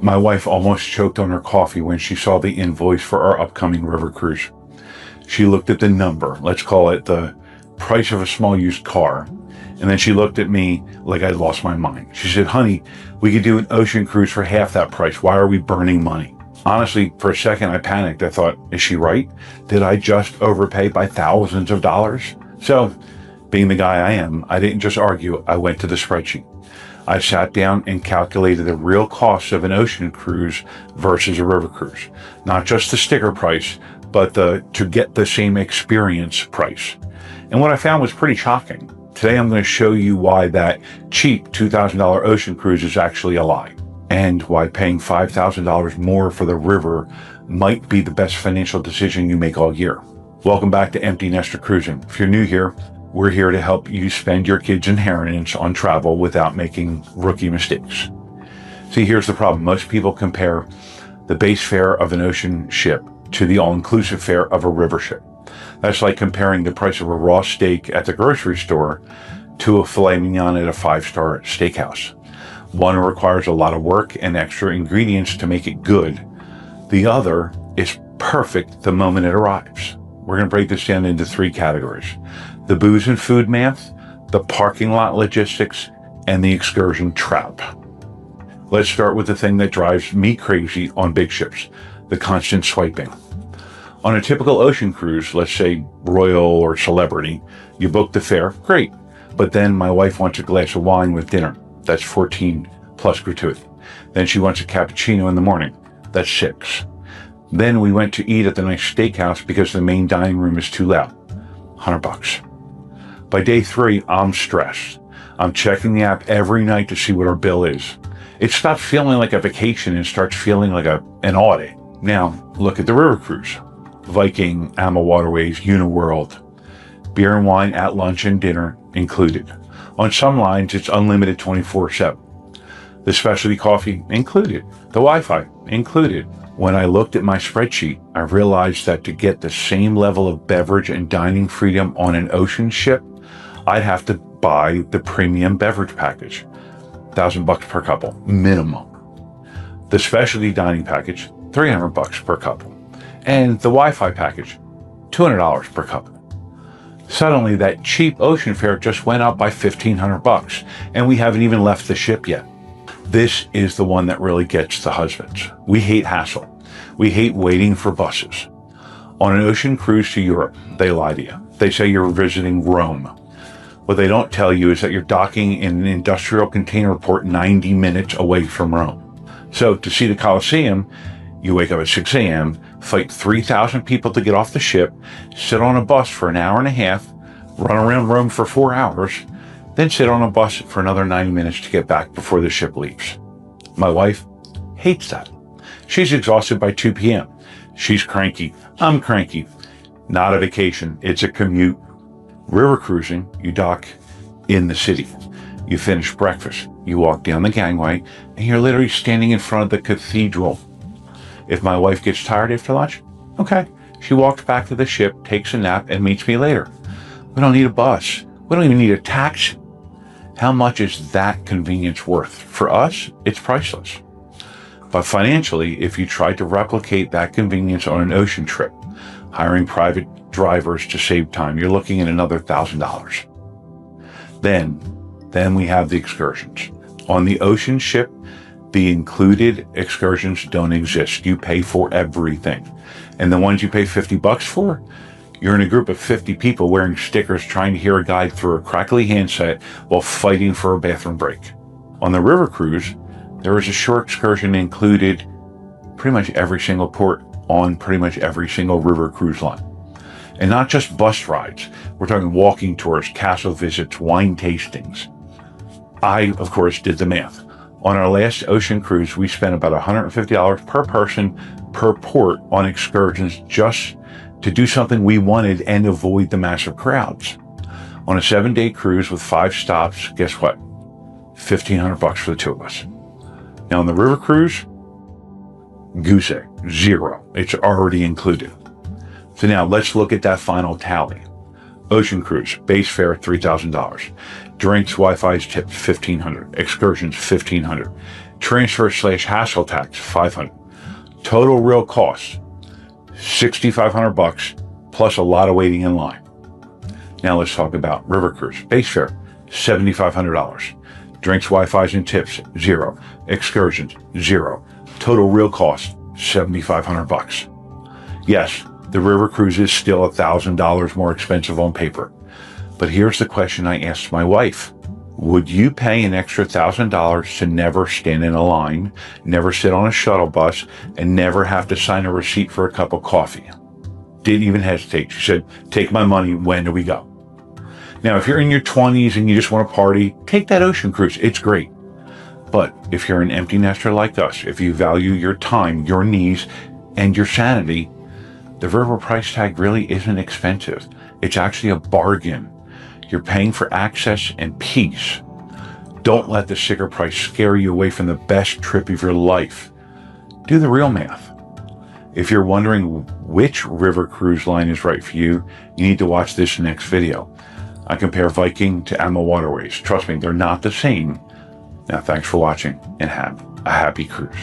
My wife almost choked on her coffee when she saw the invoice for our upcoming river cruise. She looked at the number, let's call it the price of a small used car, and then she looked at me like I'd lost my mind. She said, "Honey, we could do an ocean cruise for half that price. Why are we burning money?" Honestly, for a second, I panicked. I thought, is she right? Did I just overpay by thousands of dollars? So, being the guy I am, I didn't just argue. I went to the spreadsheet. I sat down and calculated the real cost of an ocean cruise versus a river cruise. Not just the sticker price, but to get the same experience price. And what I found was pretty shocking. Today I'm going to show you why that cheap $2,000 ocean cruise is actually a lie, and why paying $5,000 more for the river might be the best financial decision you make all year. Welcome back to Empty Nester Cruising. If you're new here, we're here to help you spend your kids' inheritance on travel without making rookie mistakes. See, here's the problem. Most people compare the base fare of an ocean ship to the all-inclusive fare of a river ship. That's like comparing the price of a raw steak at the grocery store to a filet mignon at a 5-star steakhouse. One requires a lot of work and extra ingredients to make it good. The other is perfect the moment it arrives. We're going to break this down into 3 categories: the booze and food math, the parking lot logistics, and the excursion trap. Let's start with the thing that drives me crazy on big ships, the constant swiping. On a typical ocean cruise, let's say Royal or Celebrity, you book the fare, great. But then my wife wants a glass of wine with dinner. That's 14 plus gratuity. Then she wants a cappuccino in the morning. That's 6. Then we went to eat at the nice steakhouse because the main dining room is too loud. $100. By day 3, I'm stressed. I'm checking the app every night to see what our bill is. It stops feeling like a vacation and starts feeling like an audit. Now, look at the river cruise. Viking, Ama Waterways, Uniworld. Beer and wine at lunch and dinner included. On some lines, it's unlimited 24/7. The specialty coffee included. The Wi-Fi included. When I looked at my spreadsheet, I realized that to get the same level of beverage and dining freedom on an ocean ship, I'd have to buy the premium beverage package. $1,000 per couple, minimum. The specialty dining package, $300 per couple. And the Wi-Fi package, $200 per couple. Suddenly, that cheap ocean fare just went up by $1,500, and we haven't even left the ship yet. This is the one that really gets the husbands. We hate hassle. We hate waiting for buses. On an ocean cruise to Europe, they lie to you. They say you're visiting Rome. What they don't tell you is that you're docking in an industrial container port 90 minutes away from Rome. So to see the Colosseum, you wake up at 6 a.m., fight 3,000 people to get off the ship, sit on a bus for an hour and a half, run around Rome for 4 hours, then sit on a bus for another 90 minutes to get back before the ship leaves. My wife hates that. She's exhausted by 2 p.m. She's cranky. I'm cranky. Not a vacation. It's a commute. River cruising, you dock in the city. You finish breakfast. You walk down the gangway, and you're literally standing in front of the cathedral. If my wife gets tired after lunch, okay. She walks back to the ship, takes a nap, and meets me later. We don't need a bus. We don't even need a taxi. How much is that convenience worth? For us, it's priceless. But financially, if you try to replicate that convenience on an ocean trip, hiring private drivers to save time, you're looking at another $1,000. Then we have the excursions. On the ocean ship, the included excursions don't exist. You pay for everything. And the ones you pay $50 for, you're in a group of 50 people wearing stickers trying to hear a guide through a crackly handset while fighting for a bathroom break. On the river cruise, there is a short excursion included pretty much every single port on pretty much every single river cruise line. And not just bus rides. We're talking walking tours, castle visits, wine tastings. I, of course, did the math. On our last ocean cruise, we spent about $150 per person per port on excursions just to do something we wanted and avoid the massive crowds. On a 7-day cruise with 5 stops, guess what? $1,500 for the 2 of us. Now on the river cruise, goose egg, 0. It's already included. So now let's look at that final tally. Ocean cruise, base fare $3,000. Drinks, Wi-Fi's tipped $1,500. Excursions $1,500. Transfer/hassle tax, $500. Total real cost, $6,500 plus a lot of waiting in line. Now let's talk about river cruise. Base fare, $7,500. Drinks, Wi-Fi's, and tips, $0. Excursions, $0. Total real cost, $7,500. Yes, the river cruise is still $1,000 more expensive on paper. But here's the question I asked my wife. Would you pay an extra $1,000 to never stand in a line, never sit on a shuttle bus, and never have to sign a receipt for a cup of coffee? Didn't even hesitate. She said, take my money. When do we go? Now, if you're in your 20s and you just want to party, take that ocean cruise. It's great. But if you're an empty nester like us, if you value your time, your needs, and your sanity, the river price tag really isn't expensive. It's actually a bargain. You're paying for access and peace. Don't let the sticker price scare you away from the best trip of your life. Do the real math. If you're wondering which river cruise line is right for you, you need to watch this next video. I compare Viking to AMA Waterways. Trust me, they're not the same. Now, thanks for watching and have a happy cruise.